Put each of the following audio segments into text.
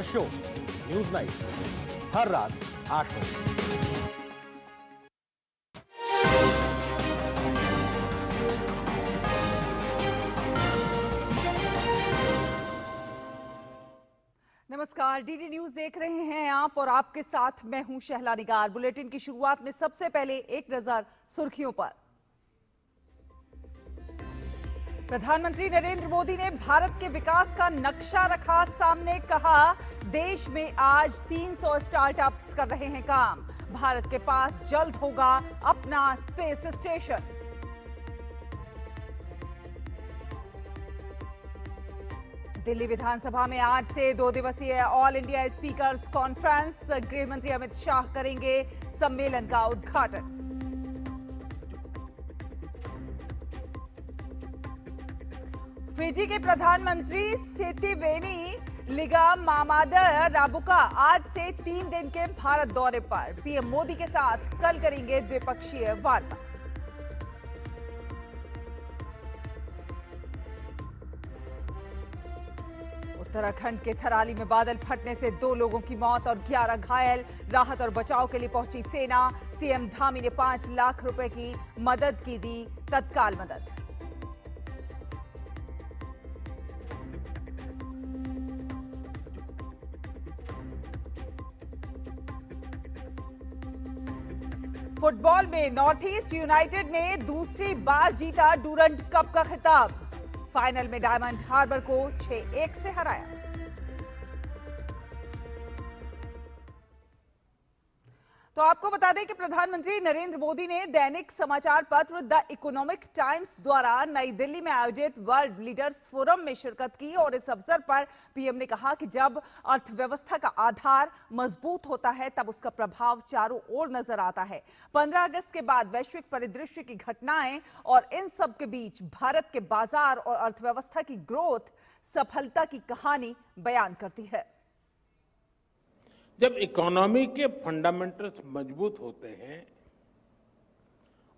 हर show news night हर रात 8 बजे। नमस्कार, डीडी न्यूज देख रहे हैं आप और आपके साथ मैं हूं शहला निगार। बुलेटिन की शुरुआत में सबसे पहले एक नजर सुर्खियों पर। प्रधानमंत्री नरेंद्र मोदी ने भारत के विकास का नक्शा रखा सामने, कहा देश में आज 300 स्टार्टअप्स कर रहे हैं काम। भारत के पास जल्द होगा अपना स्पेस स्टेशन। दिल्ली विधानसभा में आज से 2 दिवसीय ऑल इंडिया स्पीकर्स कॉन्फ्रेंस। गृह मंत्री अमित शाह करेंगे सम्मेलन का उद्घाटन। फिजी के प्रधानमंत्री सितिवेनी लिगामामाद राबुका आज से 3 दिन के भारत दौरे पर। पीएम मोदी के साथ कल करेंगे द्विपक्षीय वार्ता। उत्तराखंड के थराली में बादल फटने से 2 लोगों की मौत और 11 घायल। राहत और बचाव के लिए पहुंची सेना। सीएम धामी ने 5 लाख रुपए की मदद की, दी तत्काल मदद। फुटबॉल में नॉर्थ ईस्ट यूनाइटेड ने दूसरी बार जीता डूरंड कप का खिताब। फाइनल में डायमंड हार्बर को 6-1 से हराया। तो आपको बता दें कि प्रधानमंत्री नरेंद्र मोदी ने दैनिक समाचार पत्र द इकोनॉमिक टाइम्स द्वारा नई दिल्ली में आयोजित वर्ल्ड लीडर्स फोरम में शिरकत की और इस अवसर पर पीएम ने कहा कि जब अर्थव्यवस्था का आधार मजबूत होता है तब उसका प्रभाव चारों ओर नजर आता है। 15 अगस्त के बाद वैश्विक परिदृश्य की घटनाएं और इन सब के बीच भारत के बाजार और अर्थव्यवस्था की ग्रोथ सफलता की कहानी बयान करती है। जब इकोनॉमी के फंडामेंटल्स मजबूत होते हैं,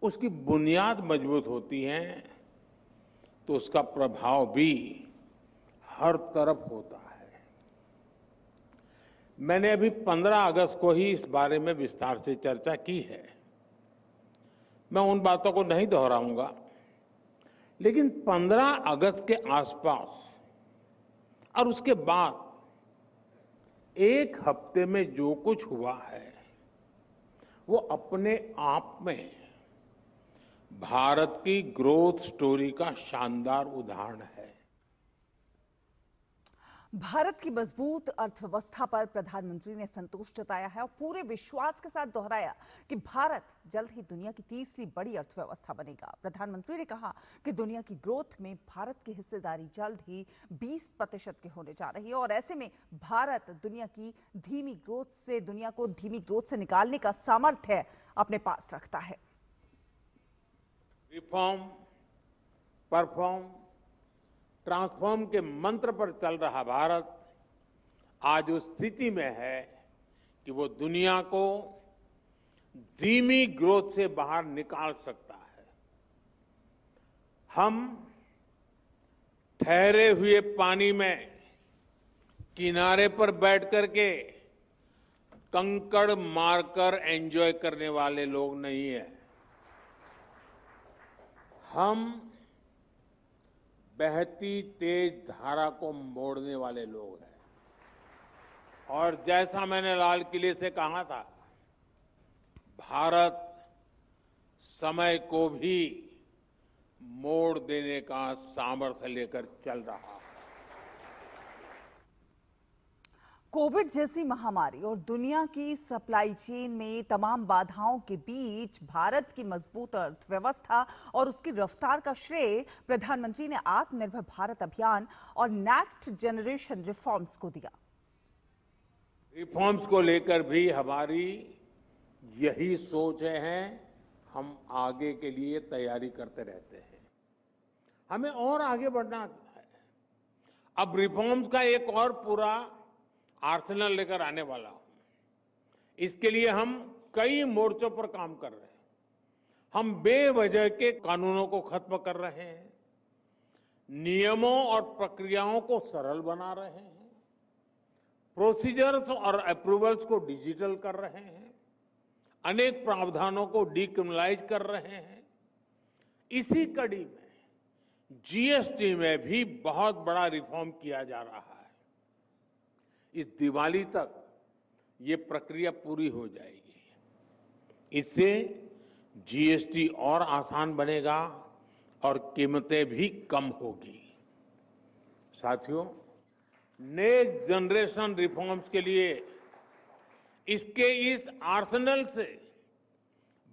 उसकी बुनियाद मजबूत होती है, तो उसका प्रभाव भी हर तरफ होता है। मैंने अभी 15 अगस्त को ही इस बारे में विस्तार से चर्चा की है। मैं उन बातों को नहीं दोहराऊंगा, लेकिन 15 अगस्त के आसपास और उसके बाद एक हफ्ते में जो कुछ हुआ है वो अपने आप में भारत की ग्रोथ स्टोरी का शानदार उदाहरण है। भारत की मजबूत अर्थव्यवस्था पर प्रधानमंत्री ने संतोष जताया है और पूरे विश्वास के साथ दोहराया कि भारत जल्द ही दुनिया की तीसरी बड़ी अर्थव्यवस्था बनेगा। प्रधानमंत्री ने कहा कि दुनिया की ग्रोथ में भारत की हिस्सेदारी जल्द ही 20% की होने जा रही है और ऐसे में भारत दुनिया को धीमी ग्रोथ से निकालने का सामर्थ्य अपने पास रखता है। रिफॉर्म, परफॉर्म, ट्रांसफॉर्म के मंत्र पर चल रहा भारत आज उस स्थिति में है कि वो दुनिया को धीमी ग्रोथ से बाहर निकाल सकता है। हम ठहरे हुए पानी में किनारे पर बैठ करके कंकड़ मारकर एंजॉय करने वाले लोग नहीं हैं। हम बहती तेज धारा को मोड़ने वाले लोग हैं। और जैसा मैंने लाल किले से कहा था, भारत समय को भी मोड़ देने का सामर्थ्य लेकर चल रहा है। कोविड जैसी महामारी और दुनिया की सप्लाई चेन में तमाम बाधाओं के बीच भारत की मजबूत अर्थव्यवस्था और उसकी रफ्तार का श्रेय प्रधानमंत्री ने आत्मनिर्भर भारत अभियान और नेक्स्ट जनरेशन रिफॉर्म्स को दिया। रिफॉर्म्स को लेकर भी हमारी यही सोच है। हम आगे के लिए तैयारी करते रहते हैं। हमें और आगे बढ़ना है। अब रिफॉर्म्स का एक और पूरा आर्सेनल लेकर आने वाला हूं। इसके लिए हम कई मोर्चों पर काम कर रहे हैं। हम बेवजह के कानूनों को खत्म कर रहे हैं, नियमों और प्रक्रियाओं को सरल बना रहे हैं, प्रोसीजर्स और अप्रूवल्स को डिजिटल कर रहे हैं, अनेक प्रावधानों को डीक्रिमिनलाइज कर रहे हैं। इसी कड़ी में जीएसटी में भी बहुत बड़ा रिफॉर्म किया जा रहा है। इस दिवाली तक ये प्रक्रिया पूरी हो जाएगी। इससे जीएसटी और आसान बनेगा और कीमतें भी कम होगी। साथियों, नेक्स्ट जनरेशन रिफॉर्म्स के लिए इसके इस आर्सेनल से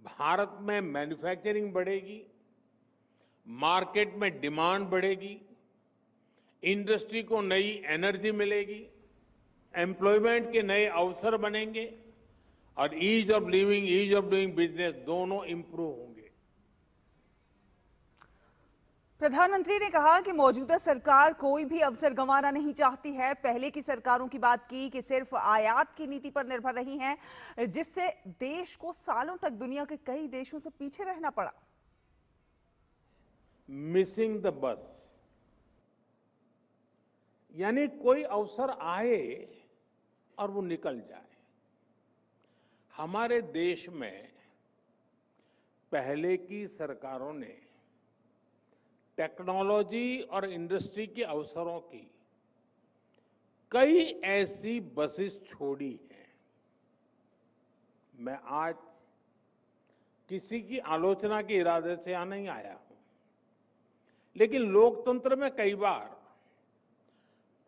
भारत में मैन्युफैक्चरिंग बढ़ेगी, मार्केट में डिमांड बढ़ेगी, इंडस्ट्री को नई एनर्जी मिलेगी, एम्प्लॉयमेंट के नए अवसर बनेंगे और ease of living, ease of doing business दोनों इंप्रूव होंगे। प्रधानमंत्री ने कहा कि मौजूदा सरकार कोई भी अवसर गंवाना नहीं चाहती है। पहले की सरकारों की बात की कि सिर्फ आयात की नीति पर निर्भर रही हैं, जिससे देश को सालों तक दुनिया के कई देशों से पीछे रहना पड़ा। मिसिंग द बस, यानी कोई अवसर आए और वो निकल जाए। हमारे देश में पहले की सरकारों ने टेक्नोलॉजी और इंडस्ट्री के अवसरों की कई ऐसी बसेस छोड़ी हैं। मैं आज किसी की आलोचना के इरादे से यहां नहीं आया हूं, लेकिन लोकतंत्र में कई बार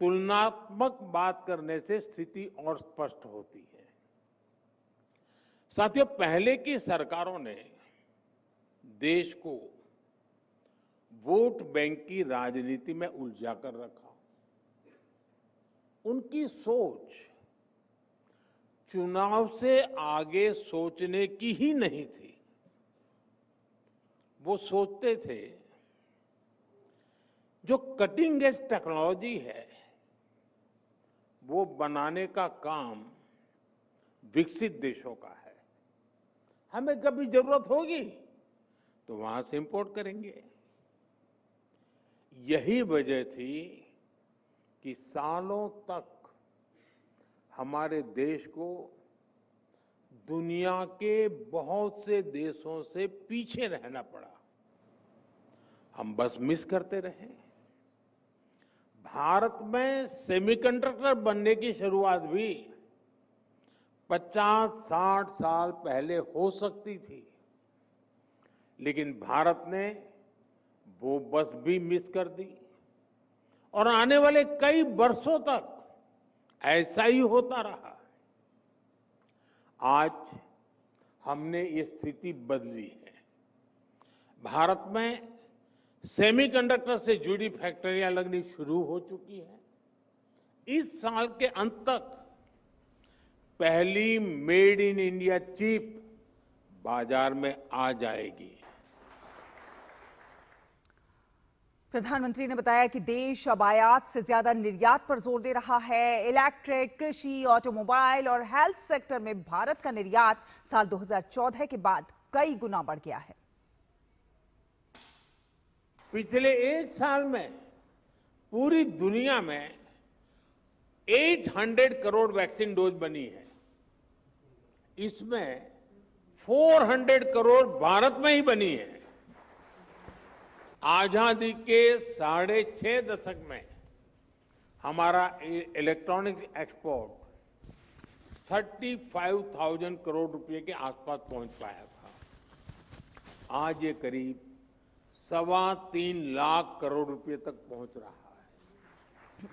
तुलनात्मक बात करने से स्थिति और स्पष्ट होती है। साथियों, पहले की सरकारों ने देश को वोट बैंक की राजनीति में उलझा कर रखा। उनकी सोच चुनाव से आगे सोचने की ही नहीं थी। वो सोचते थे जो कटिंग एज टेक्नोलॉजी है वो बनाने का काम विकसित देशों का है। हमें कभी जरूरत होगी तो वहां से इंपोर्ट करेंगे। यही वजह थी कि सालों तक हमारे देश को दुनिया के बहुत से देशों से पीछे रहना पड़ा। हम बस मिस करते रहे। भारत में सेमीकंडक्टर बनने की शुरुआत भी 50-60 साल पहले हो सकती थी, लेकिन भारत ने वो बस भी मिस कर दी और आने वाले कई वर्षों तक ऐसा ही होता रहा। आज हमने ये स्थिति बदली है। भारत में सेमीकंडक्टर से जुड़ी फैक्ट्रियां लगनी शुरू हो चुकी है। इस साल के अंत तक पहली मेड इन इंडिया चिप बाजार में आ जाएगी। प्रधानमंत्री ने बताया कि देश अब आयात से ज्यादा निर्यात पर जोर दे रहा है। इलेक्ट्रिक, कृषि, ऑटोमोबाइल और हेल्थ सेक्टर में भारत का निर्यात साल 2014 के बाद कई गुना बढ़ गया है। पिछले एक साल में पूरी दुनिया में 800 करोड़ वैक्सीन डोज बनी है। इसमें 400 करोड़ भारत में ही बनी है। आजादी के 6.5 दशक में हमारा इलेक्ट्रॉनिक्स एक्सपोर्ट 35,000 करोड़ रुपए के आसपास पहुंच पाया था। आज ये करीब 3.25 लाख करोड़ रुपए तक पहुंच रहा है।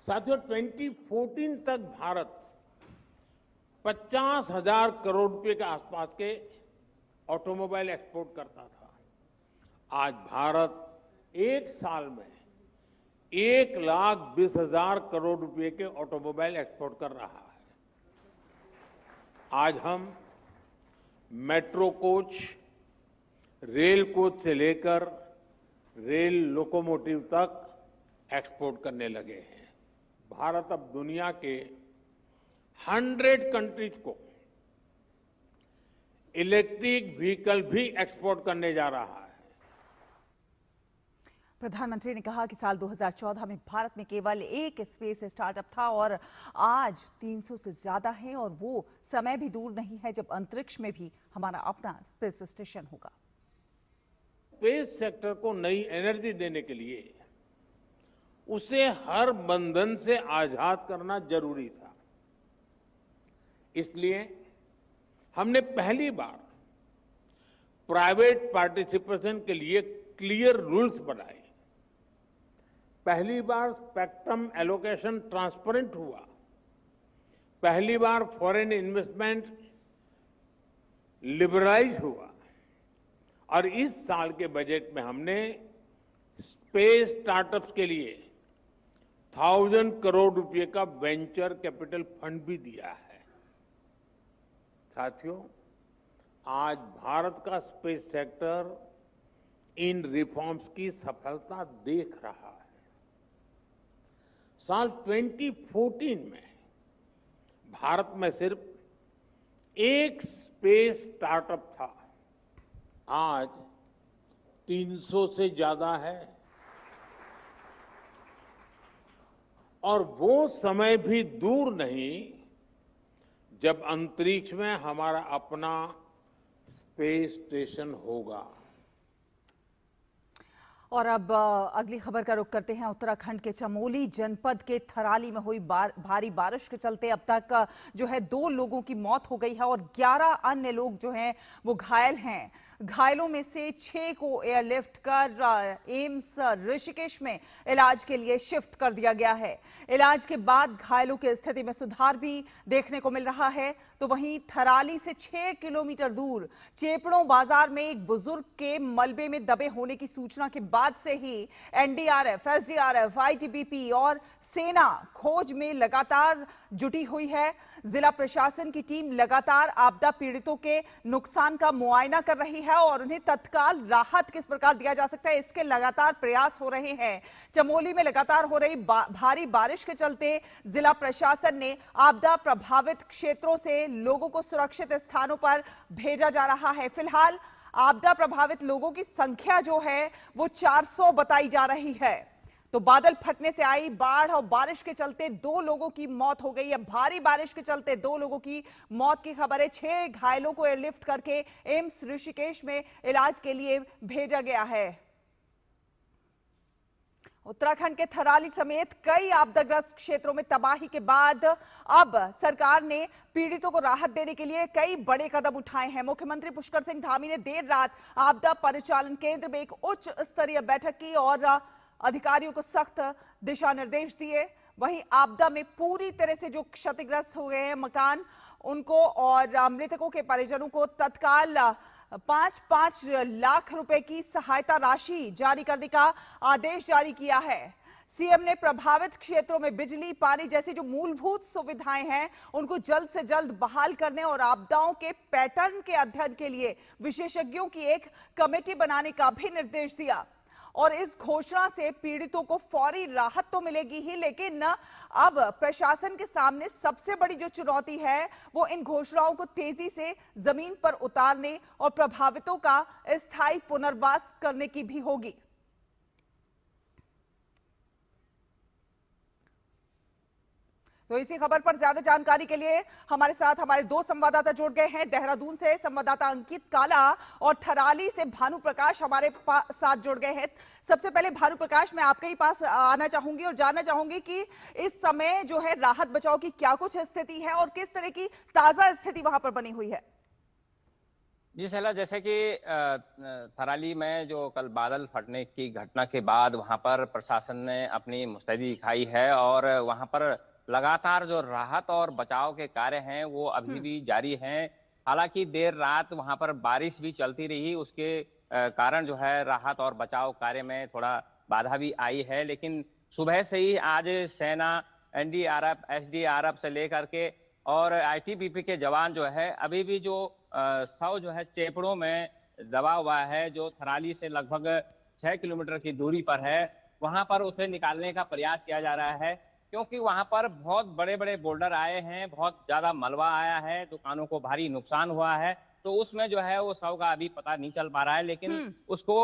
साथियों, 2014 तक भारत 50,000 करोड़ रुपए के आसपास के ऑटोमोबाइल एक्सपोर्ट करता था। आज भारत एक साल में 1,20,000 करोड़ रुपए के ऑटोमोबाइल एक्सपोर्ट कर रहा है। आज हम मेट्रो कोच, रेल कोच से लेकर रेल लोकोमोटिव तक एक्सपोर्ट करने लगे हैं। भारत अब दुनिया के 100 कंट्रीज को इलेक्ट्रिक व्हीकल भी एक्सपोर्ट करने जा रहा है। प्रधानमंत्री ने कहा कि साल 2014 में भारत में केवल एक स्पेस स्टार्टअप था और आज 300 से ज्यादा है और वो समय भी दूर नहीं है जब अंतरिक्ष में भी हमारा अपना स्पेस स्टेशन होगा। स्पेस सेक्टर को नई एनर्जी देने के लिए उसे हर बंधन से आजाद करना जरूरी था। इसलिए हमने पहली बार प्राइवेट पार्टिसिपेशन के लिए क्लियर रूल्स बनाए। पहली बार स्पेक्ट्रम एलोकेशन ट्रांसपेरेंट हुआ। पहली बार फॉरेन इन्वेस्टमेंट लिबरलाइज हुआ और इस साल के बजट में हमने स्पेस स्टार्टअप्स के लिए 1000 करोड़ रुपए का वेंचर कैपिटल फंड भी दिया है। साथियों, आज भारत का स्पेस सेक्टर इन रिफॉर्म्स की सफलता देख रहा है। साल 2014 में भारत में सिर्फ एक स्पेस स्टार्टअप था, आज 300 से ज्यादा है और वो समय भी दूर नहीं जब अंतरिक्ष में हमारा अपना स्पेस स्टेशन होगा। और अब अगली खबर का रुख करते हैं। उत्तराखंड के चमोली जनपद के थराली में हुई भारी बारिश के चलते अब तक जो है 2 लोगों की मौत हो गई है और 11 अन्य लोग जो हैं वो घायल हैं। घायलों में से 6 को एयरलिफ्ट कर एम्स ऋषिकेश में इलाज के लिए शिफ्ट कर दिया गया है। इलाज के बाद घायलों की स्थिति में सुधार भी देखने को मिल रहा है। तो वहीं थराली से 6 किलोमीटर दूर चेपड़ों बाजार में एक बुजुर्ग के मलबे में दबे होने की सूचना के बाद से ही एनडीआरएफ, एसडीआरएफ, आईटीबीपी और सेना खोज में लगातार जुटी हुई है। जिला प्रशासन की टीम लगातार आपदा पीड़ितों के नुकसान का मुआयना कर रही है और उन्हें तत्काल राहत किस प्रकार दिया जा सकता है इसके लगातार प्रयास हो रहे हैं। चमोली में लगातार हो रही भारी बारिश के चलते जिला प्रशासन ने आपदा प्रभावित क्षेत्रों से लोगों को सुरक्षित स्थानों पर भेजा जा रहा है। फिलहाल आपदा प्रभावित लोगों की संख्या जो है वो 400 बताई जा रही है। तो बादल फटने से आई बाढ़ और बारिश के चलते 2 लोगों की मौत हो गई है। भारी बारिश के चलते 2 लोगों की मौत की खबर है। 6 घायलों को एयरलिफ्ट करके एम्स ऋषिकेश में इलाज के लिए भेजा गया है। उत्तराखंड के थराली समेत कई आपदाग्रस्त क्षेत्रों में तबाही के बाद अब सरकार ने पीड़ितों को राहत देने के लिए कई बड़े कदम उठाए हैं। मुख्यमंत्री पुष्कर सिंह धामी ने देर रात आपदा परिचालन केंद्र में एक उच्च स्तरीय बैठक की और अधिकारियों को सख्त दिशा निर्देश दिए। वहीं आपदा में पूरी तरह से जो क्षतिग्रस्त हो गए हैं मकान, उनको और मृतकों के परिजनों को तत्काल 5-5 लाख रुपए की सहायता राशि जारी करने का आदेश जारी किया है। सीएम ने प्रभावित क्षेत्रों में बिजली, पानी जैसी जो मूलभूत सुविधाएं हैं उनको जल्द से जल्द बहाल करने और आपदाओं के पैटर्न के अध्ययन के लिए विशेषज्ञों की एक कमेटी बनाने का भी निर्देश दिया। और इस घोषणा से पीड़ितों को फौरी राहत तो मिलेगी ही, लेकिन अब प्रशासन के सामने सबसे बड़ी जो चुनौती है वो इन घोषणाओं को तेजी से जमीन पर उतारने और प्रभावितों का स्थायी पुनर्वास करने की भी होगी। तो इसी खबर पर ज्यादा जानकारी के लिए हमारे साथ हमारे 2 संवाददाता जुड़ गए हैं। देहरादून से संवाददाता अंकित काला और थराली से भानु प्रकाश हमारे साथ जुड़ गए हैं। सबसे पहले भानु प्रकाश, मैं आपके ही पास आना चाहूंगी और जानना चाहूंगी कि इस समय जो है राहत बचाव की क्या कुछ स्थिति है और किस तरह की ताजा स्थिति वहां पर बनी हुई है। जी शैला, जैसे कि थराली में जो कल बादल फटने की घटना के बाद वहां पर प्रशासन ने अपनी मुस्तैदी दिखाई है और वहां पर लगातार जो राहत और बचाव के कार्य हैं वो अभी भी जारी हैं। हालांकि देर रात वहां पर बारिश भी चलती रही, उसके कारण जो है राहत और बचाव कार्य में थोड़ा बाधा भी आई है। लेकिन सुबह से ही आज सेना, एनडीआरएफ, एसडीआरएफ से लेकर के और आईटीबीपी के जवान जो है अभी भी जो शव जो है चेपड़ों में दबा हुआ है, जो थराली से लगभग 6 किलोमीटर की दूरी पर है, वहां पर उसे निकालने का प्रयास किया जा रहा है। क्योंकि वहां पर बहुत बड़े बड़े बोल्डर आए हैं, बहुत ज्यादा मलबा आया है, दुकानों को भारी नुकसान हुआ है। तो उसमें जो है वो 100 का अभी पता नहीं चल पा रहा है, लेकिन उसको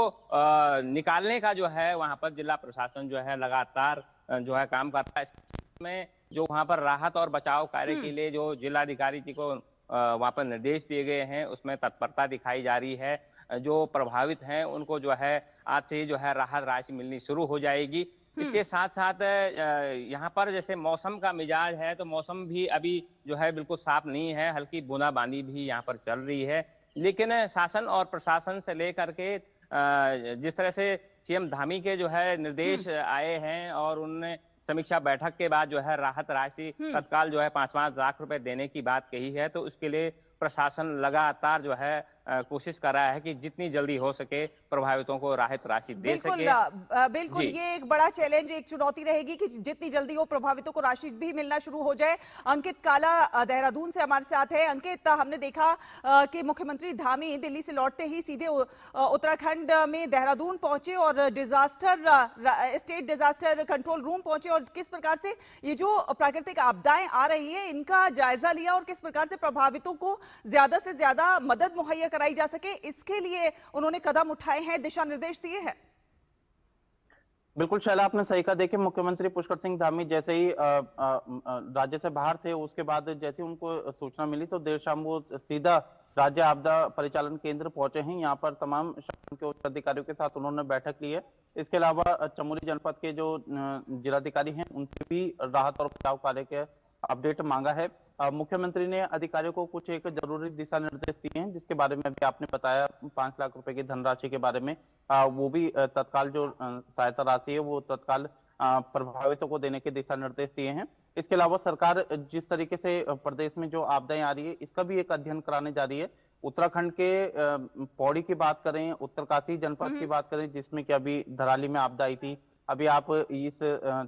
निकालने का जो है वहां पर जिला प्रशासन जो है लगातार जो है काम कर रहा है। इसमें जो वहां पर राहत और बचाव कार्य के लिए जो जिलाधिकारी जी को वहां पर निर्देश दिए गए हैं, उसमें तत्परता दिखाई जा रही है। जो प्रभावित हैं उनको जो है आज से ही जो है राहत राशि मिलनी शुरू हो जाएगी। इसके साथ साथ यहाँ पर जैसे मौसम का मिजाज है, तो मौसम भी अभी जो है बिल्कुल साफ नहीं है, हल्की बूंदाबांदी भी यहाँ पर चल रही है। लेकिन शासन और प्रशासन से लेकर के जिस तरह से सीएम धामी के जो है निर्देश आए हैं और उन्होंने समीक्षा बैठक के बाद जो है राहत राशि तत्काल जो है 5-5 लाख रुपए देने की बात कही है, तो उसके लिए प्रशासन लगातार जो है कोशिश कर रहा है कि जितनी जल्दी हो सके प्रभावितों को राहत राशि दे सके। बिल्कुल ये एक बड़ा चैलेंज, एक चुनौती रहेगी कि जितनी जल्दी हो प्रभावितों को राशि भी मिलना शुरू हो जाए। अंकित काला देहरादून से हमारे साथ है। अंकित, हमने देखा कि मुख्यमंत्री धामी दिल्ली से लौटते ही सीधे उत्तराखंड में देहरादून पहुंचे और स्टेट डिजास्टर कंट्रोल रूम पहुंचे और किस प्रकार से ये जो प्राकृतिक आपदाएं आ रही है इनका जायजा लिया और किस प्रकार से प्रभावितों को ज्यादा से ज्यादा मदद मुहैया कराई जा सके, इसके लिए उन्होंने कदम उठाए हैं, दिशा निर्देश दिए हैं। बिल्कुल शैला, आपने सही कहा। देखिए, मुख्यमंत्री पुष्कर सिंह धामी जैसे ही राज्य से बाहर थे, उसके बाद जैसे उनको सूचना मिली तो देर शाम वो सीधा राज्य आपदा परिचालन केंद्र पहुंचे हैं। यहाँ पर तमाम शासन के उच्च अधिकारियों के साथ उन्होंने बैठक ली है। इसके अलावा चमोली जनपद के जो जिलाधिकारी हैं उनसे भी राहत और बचाव कार्य के अपडेट मांगा है। मुख्यमंत्री ने अधिकारियों को कुछ एक जरूरी दिशा निर्देश दिए हैं, जिसके बारे में भी आपने बताया 5 लाख रुपए की धनराशि के बारे में। वो भी तत्काल जो सहायता राशि है वो तत्काल प्रभावितों को देने के दिशा निर्देश दिए हैं। इसके अलावा सरकार जिस तरीके से प्रदेश में जो आपदाएं आ रही है इसका भी एक अध्ययन कराने जा रही है। उत्तराखंड के पौड़ी की बात करें, उत्तरकाशी जनपद की बात करें जिसमें कि अभी धराली में आपदा आई थी, अभी आप इस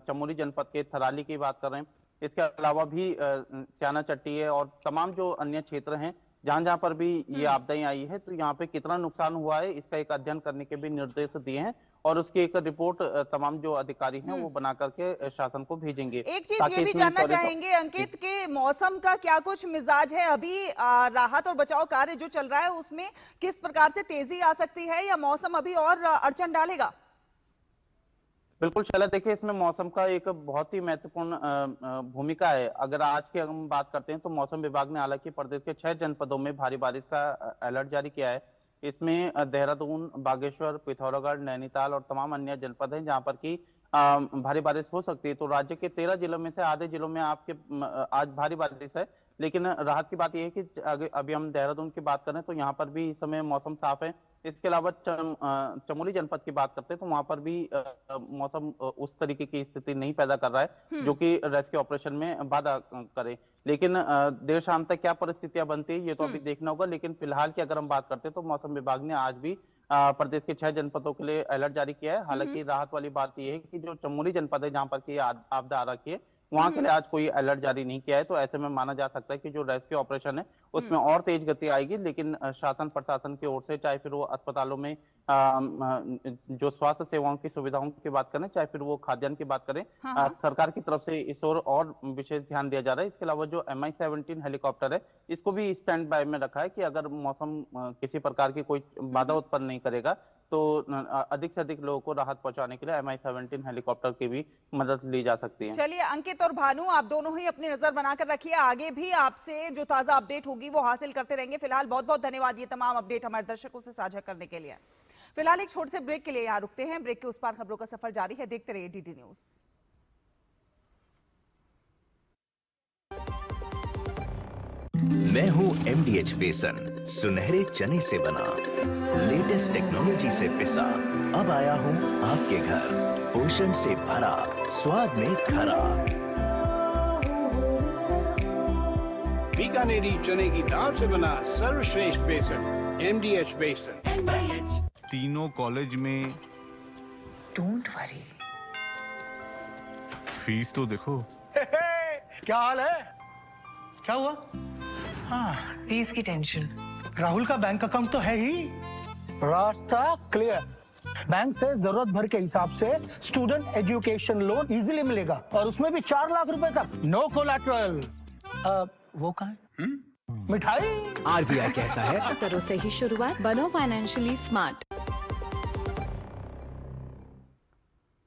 चमोली जनपद के थराली की बात कर रहे हैं, इसके अलावा भी स्याना चट्टी है और तमाम जो अन्य क्षेत्र हैं जहां जहां पर भी ये आपदाएं आई है, तो यहाँ पे कितना नुकसान हुआ है इसका एक अध्ययन करने के भी निर्देश दिए हैं और उसकी एक रिपोर्ट तमाम जो अधिकारी हैं वो बना करके शासन को भेजेंगे। एक चीज ये भी जानना चाहेंगे अंकित के मौसम का क्या कुछ मिजाज है अभी, राहत और बचाव कार्य जो चल रहा है उसमें किस प्रकार से तेजी आ सकती है या मौसम अभी और अड़चन डालेगा? बिल्कुल शैला, देखिए इसमें मौसम का एक बहुत ही महत्वपूर्ण भूमिका है। अगर आज की हम बात करते हैं तो मौसम विभाग ने हालांकि प्रदेश के 6 जनपदों में भारी बारिश का अलर्ट जारी किया है। इसमें देहरादून, बागेश्वर, पिथौरागढ़, नैनीताल और तमाम अन्य जनपद हैं जहां पर की भारी बारिश हो सकती है। तो राज्य के 13 जिलों में से आधे जिलों में आपके आज भारी बारिश है, लेकिन राहत की बात यह है कि अभी हम देहरादून की बात करें तो यहाँ पर भी इस समय मौसम साफ है। इसके अलावा चमोली जनपद की बात करते हैं तो वहां पर भी मौसम उस तरीके की स्थिति नहीं पैदा कर रहा है जो कि रेस्क्यू ऑपरेशन में बाधा करे। लेकिन देर शाम तक क्या परिस्थितियां बनती है ये तो अभी देखना होगा। लेकिन फिलहाल की अगर हम बात करते हैं तो मौसम विभाग ने आज भी प्रदेश के 6 जनपदों के लिए अलर्ट जारी किया है। हालांकि राहत वाली बात यह है कि जो चमोली जनपद है जहां पर की आपदा आ रखी है वहां के लिए आज कोई अलर्ट जारी नहीं किया है। तो ऐसे में माना जा सकता है कि जो रेस्क्यू ऑपरेशन है उसमें और तेज गति आएगी। लेकिन शासन प्रशासन की ओर से चाहे फिर वो अस्पतालों में जो स्वास्थ्य सेवाओं की सुविधाओं की बात करें, चाहे फिर वो खाद्यान्न की बात करें, सरकार की तरफ से इस ओर और विशेष ध्यान दिया जा रहा है। इसके अलावा जो MI-17 हेलीकॉप्टर है इसको भी स्टैंड बाय में रखा है कि अगर मौसम किसी प्रकार की कोई बाधा उत्पन्न नहीं करेगा तो अधिक से अधिक लोगों को राहत पहुंचाने के लिए MI-17 हेलीकॉप्टर की भी मदद ली जा सकती है। चलिए अंकित और भानु, आप दोनों ही अपनी नजर बनाकर रखिए, आगे भी आपसे जो ताजा अपडेट होगी वो हासिल करते रहेंगे। फिलहाल बहुत बहुत धन्यवाद ये तमाम अपडेट हमारे दर्शकों से साझा करने के लिए। फिलहाल एक छोटे से ब्रेक के लिए यहाँ रुकते हैं। ब्रेक के उस पार खबरों का सफर जारी है, देखते रहिए DD न्यूज। मैं हूं MDH बेसन, सुनहरे चने से बना, लेटेस्ट टेक्नोलॉजी से पिसा, अब आया हूं आपके घर, पोषण से भरा, स्वाद में खरा। बीकानेरी चने की दाल से बना सर्वश्रेष्ठ बेसन, MDH बेसन। तीनों कॉलेज में डोंट वरी, फीस तो देखो। क्या हाल है? क्या हुआ? हाँ, फीस की टेंशन। राहुल का बैंक अकाउंट तो है ही, रास्ता क्लियर। बैंक से जरूरत भर के हिसाब से स्टूडेंट एजुकेशन लोन इजीली मिलेगा और उसमें भी 4 लाख रुपए तक, नो कोलैटरल। वो कहाँ है? मिठाई। आरबीआई कहता है करो सही शुरुआत, बनो फाइनेंशियली स्मार्ट।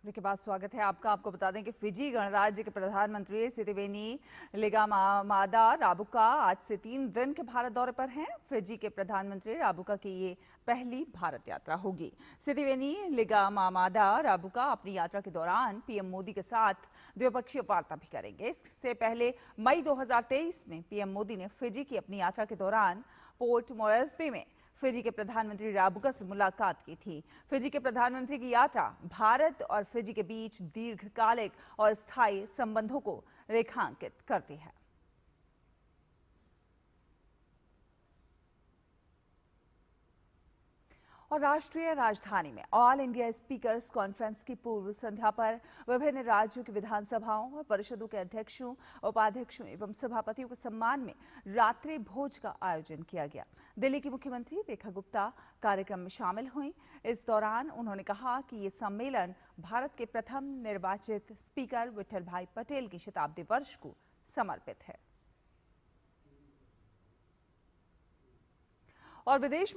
के बाद स्वागत है आपको बता दें कि फिजी गणराज्य के प्रधानमंत्री सिरिसेना लिगामादा राबुका आज से 3 दिन के भारत दौरे पर हैं। फिजी के प्रधानमंत्री राबुका की ये पहली भारत यात्रा होगी। सिरिसेना लिगामादा राबुका अपनी यात्रा के दौरान पीएम मोदी के साथ द्विपक्षीय वार्ता भी करेंगे। इससे पहले मई 2023 में पीएम मोदी ने फिजी की अपनी यात्रा के दौरान पोर्ट मोरेस्बी में फिजी के प्रधानमंत्री राबुका से मुलाकात की थी। फिजी के प्रधानमंत्री की यात्रा भारत और फिजी के बीच दीर्घकालिक और स्थायी संबंधों को रेखांकित करती है। और राष्ट्रीय राजधानी में ऑल इंडिया स्पीकर्स कॉन्फ्रेंस की पूर्व संध्या पर विभिन्न राज्यों की विधानसभाओं और परिषदों के अध्यक्षों, उपाध्यक्षों एवं सभापतियों के सम्मान में रात्रि भोज का आयोजन किया गया। दिल्ली की मुख्यमंत्री रेखा गुप्ता कार्यक्रम में शामिल हुई। इस दौरान उन्होंने कहा कि ये सम्मेलन भारत के प्रथम निर्वाचित स्पीकर विठल भाई पटेल की शताब्दी वर्ष को समर्पित है। और विदेश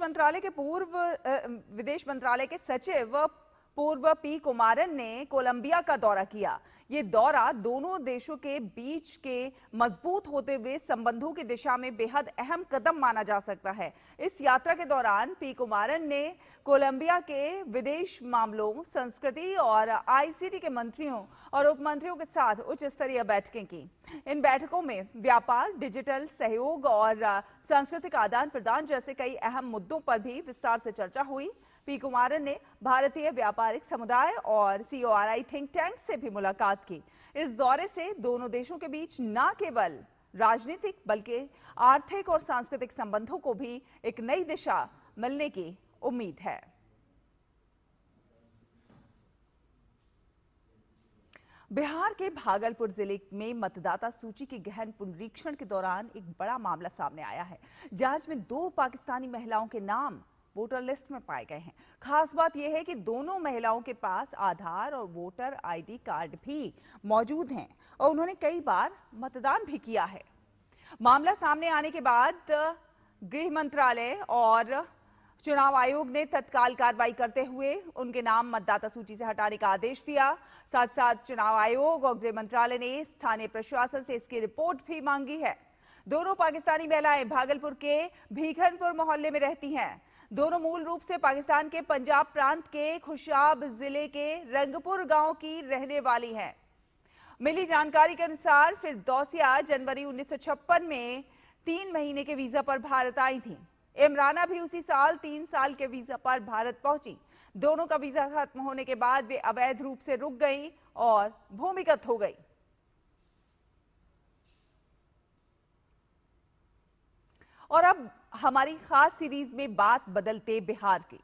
मंत्रालय के सचिव पूर्व पी कुमारन ने कोलंबिया का दौरा किया। ये दौरा दोनों देशों के बीच के मजबूत होते हुए संबंधों की दिशा में बेहद अहम कदम माना जा सकता है। इस यात्रा के दौरान पी कुमारन ने कोलंबिया के विदेश मामलों, संस्कृति और आईसीटी के मंत्रियों और उप मंत्रियों के साथ उच्च स्तरीय बैठकें की। इन बैठकों में व्यापार, डिजिटल सहयोग और सांस्कृतिक आदान प्रदान जैसे कई अहम मुद्दों पर भी विस्तार से चर्चा हुई। पी कुमारन ने भारतीय व्यापारिक समुदाय और CORI थिंक टैंक से भी मुलाकात की। इस दौरे से दोनों देशों के बीच न केवल राजनीतिक बल्कि आर्थिक और सांस्कृतिक संबंधों को भी एक नई दिशा मिलने की उम्मीद है। बिहार के भागलपुर जिले में मतदाता सूची की गहन पुनरीक्षण के दौरान एक बड़ा मामला सामने आया है। जांच में 2 पाकिस्तानी महिलाओं के नाम वोटर लिस्ट में पाए गए हैं। खास बात यह है कि दोनों महिलाओं के पास आधार और वोटर ID कार्ड भी मौजूद हैं और उन्होंने कई बार मतदान भी किया है। मामला सामने आने के बाद गृह मंत्रालय और चुनाव आयोग ने तत्काल कार्रवाई करते हुए उनके नाम मतदाता सूची से हटाने का आदेश दिया। साथ साथ चुनाव आयोग और गृह मंत्रालय ने स्थानीय प्रशासन से इसकी रिपोर्ट भी मांगी है। दोनों पाकिस्तानी महिलाएं भागलपुर के भीखनपुर मोहल्ले में रहती हैं। दोनों मूल रूप से पाकिस्तान के पंजाब प्रांत के खुशाब जिले के रंगपुर गांव की रहने वाली हैं। मिली जानकारी के अनुसार फिरदौसिया जनवरी 1956 में 3 महीने के वीजा पर भारत आई थी। इमराना भी उसी साल 3 साल के वीजा पर भारत पहुंची। दोनों का वीजा खत्म होने के बाद वे अवैध रूप से रुक गईं और भूमिगत हो गई। और अब हमारी खास सीरीज में बात बदलते बिहार की।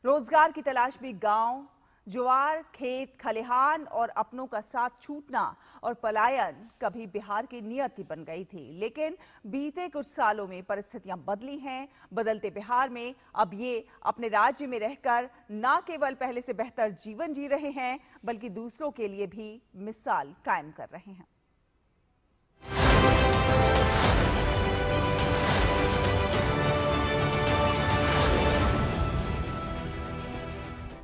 रोजगार की तलाश में गांव, ज्वार, खेत, खलिहान और अपनों का साथ छूटना और पलायन कभी बिहार की नियति बन गई थी। लेकिन बीते कुछ सालों में परिस्थितियां बदली हैं। बदलते बिहार में अब ये अपने राज्य में रहकर न केवल पहले से बेहतर जीवन जी रहे हैं बल्कि दूसरों के लिए भी मिसाल कायम कर रहे हैं।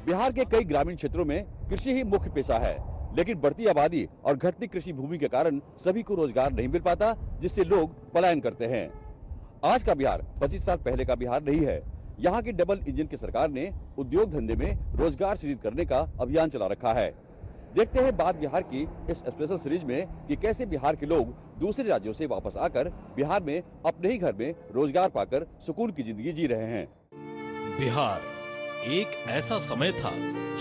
बिहार के कई ग्रामीण क्षेत्रों में कृषि ही मुख्य पेशा है, लेकिन बढ़ती आबादी और घटती कृषि भूमि के कारण सभी को रोजगार नहीं मिल पाता, जिससे लोग पलायन करते हैं। आज का बिहार 25 साल पहले का बिहार नहीं है। यहाँ की डबल इंजन की सरकार ने उद्योग धंधे में रोजगार सृजित करने का अभियान चला रखा है। देखते हैं बात बिहार की इस स्पेशल सीरीज में कि कैसे बिहार के लोग दूसरे राज्यों से वापस आकर बिहार में अपने ही घर में रोजगार पाकर सुकून की जिंदगी जी रहे हैं। बिहार एक ऐसा समय था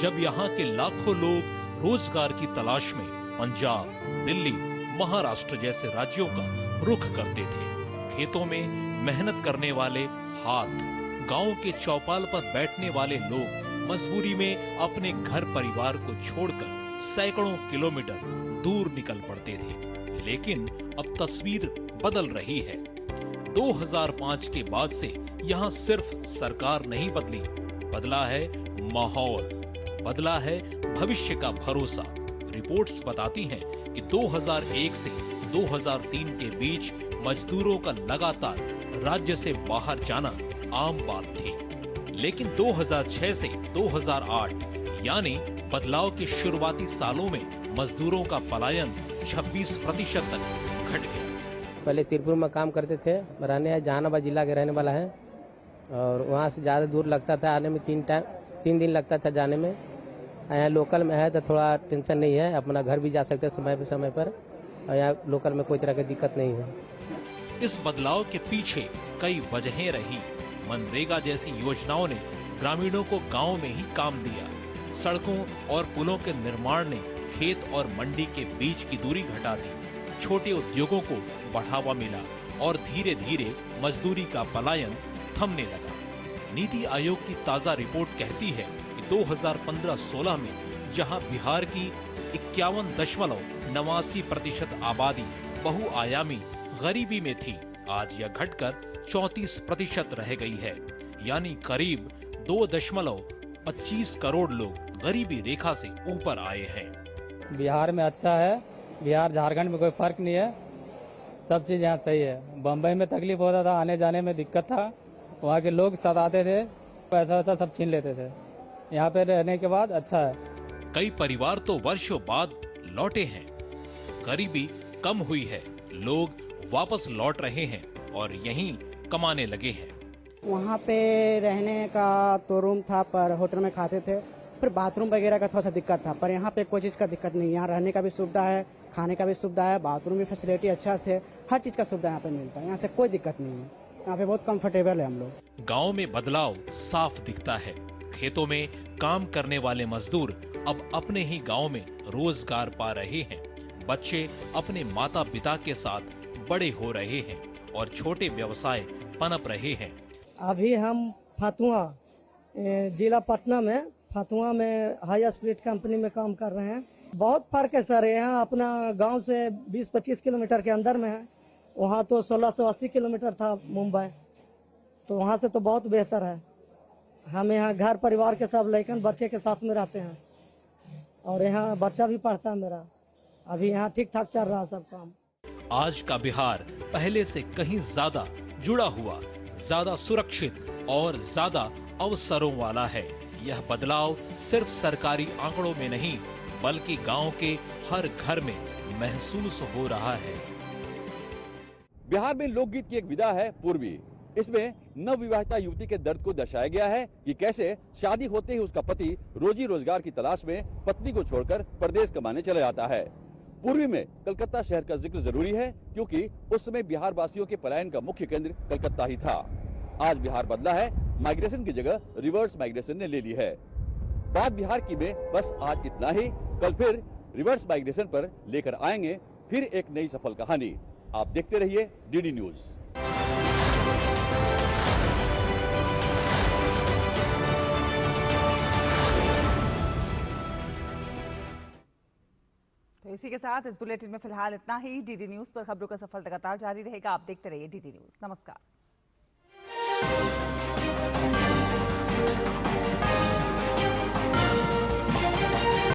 जब यहाँ के लाखों लोग रोजगार की तलाश में पंजाब, दिल्ली, महाराष्ट्र जैसे राज्यों का रुख करते थे। खेतों में मेहनत करने वाले हाथ, गांव के चौपाल पर बैठने वाले लोग मजबूरी में अपने घर परिवार को छोड़कर सैकड़ों किलोमीटर दूर निकल पड़ते थे। लेकिन अब तस्वीर बदल रही है। 2005 के बाद से यहाँ सिर्फ सरकार नहीं बदली, बदला है माहौल, बदला है भविष्य का भरोसा। रिपोर्ट्स बताती हैं कि 2001 से 2003 के बीच मजदूरों का लगातार राज्य से बाहर जाना आम बात थी। लेकिन 2006 से 2008 यानी बदलाव के शुरुआती सालों में मजदूरों का पलायन 26% तक घट गया। पहले तिरपुर में काम करते थे, रहने जहानाबाद जिला के रहने वाला है और वहाँ से ज़्यादा दूर लगता था आने में, 3 दिन लगता था जाने में। यहाँ लोकल में है तो थोड़ा टेंशन नहीं है, अपना घर भी जा सकते हैं समय पर और यहाँ लोकल में कोई तरह की दिक्कत नहीं है। इस बदलाव के पीछे कई वजहें रही। मनरेगा जैसी योजनाओं ने ग्रामीणों को गांव में ही काम दिया। सड़कों और पुलों के निर्माण ने खेत और मंडी के बीच की दूरी घटा दी। छोटे उद्योगों को बढ़ावा मिला और धीरे धीरे मजदूरी का पलायन थमने लगा। नीति आयोग की ताजा रिपोर्ट कहती है कि 2015-16 में जहां बिहार की 51.89% आबादी बहुआयामी गरीबी में थी, आज यह घटकर 34% रह गई है। यानी करीब 2.25 करोड़ लोग गरीबी रेखा से ऊपर आए हैं। बिहार में अच्छा है, बिहार झारखंड में कोई फर्क नहीं है, सब चीज यहाँ सही है। बम्बई में तकलीफ होता था, आने जाने में दिक्कत था, वहाँ के लोग सताते थे, पैसा वैसा सब छीन लेते थे। यहाँ पे रहने के बाद अच्छा है। कई परिवार तो वर्षों बाद लौटे हैं। गरीबी कम हुई है, लोग वापस लौट रहे हैं और यहीं कमाने लगे हैं। वहाँ पे रहने का तो रूम था पर होटल में खाते थे, फिर बाथरूम वगैरह का थोड़ा सा दिक्कत था, पर यहाँ पे कोई चीज़ का दिक्कत नहीं है। यहाँ रहने का भी सुविधा है, खाने का भी सुविधा है, बाथरूम भी फैसिलिटी अच्छा से, हर चीज़ का सुविधा यहाँ पे मिलता है। यहाँ से कोई दिक्कत नहीं है, यहाँ पे बहुत कंफर्टेबल है हम लोग। गांव में बदलाव साफ दिखता है। खेतों में काम करने वाले मजदूर अब अपने ही गांव में रोजगार पा रहे हैं। बच्चे अपने माता पिता के साथ बड़े हो रहे हैं और छोटे व्यवसाय पनप रहे हैं। अभी हम फतुआ जिला पटना में फतुआ में हाई स्पीड कंपनी में काम कर रहे हैं। बहुत फर्क है सर, यहाँ अपना गांव से 20-25 किलोमीटर के अंदर में है, वहाँ तो 1680 किलोमीटर था मुंबई, तो वहाँ से तो बहुत बेहतर है। हम यहाँ घर परिवार के सब लड़कन बच्चे के साथ में रहते हैं और यहाँ बच्चा भी पढ़ता है मेरा। अभी यहाँ ठीक ठाक चल रहा है सब काम। आज का बिहार पहले से कहीं ज्यादा जुड़ा हुआ, ज्यादा सुरक्षित और ज्यादा अवसरों वाला है। यह बदलाव सिर्फ सरकारी आंकड़ों में नहीं बल्कि गांव के हर घर में महसूस हो रहा है। बिहार में लोकगीत की एक विधा है पूर्वी। इसमें नवविवाहिता युवती के दर्द को दर्शाया गया है कि कैसे शादी होते ही उसका पति रोजी रोजगार की तलाश में पत्नी को छोड़कर परदेश कमाने चला जाता है। पूर्वी में कलकत्ता शहर का जिक्र जरूरी है क्योंकि उस समय बिहार वासियों के पलायन का मुख्य केंद्र कलकत्ता ही था। आज बिहार बदला है, माइग्रेशन की जगह रिवर्स माइग्रेशन ने ले ली है। बात बिहार की में बस आज इतना ही। कल फिर रिवर्स माइग्रेशन पर लेकर आएंगे फिर एक नई सफल कहानी। आप देखते रहिए डीडी न्यूज। तो इसी के साथ इस बुलेटिन में फिलहाल इतना ही। डीडी न्यूज पर खबरों का सफर लगातार जारी रहेगा। आप देखते रहिए डीडी न्यूज। नमस्कार।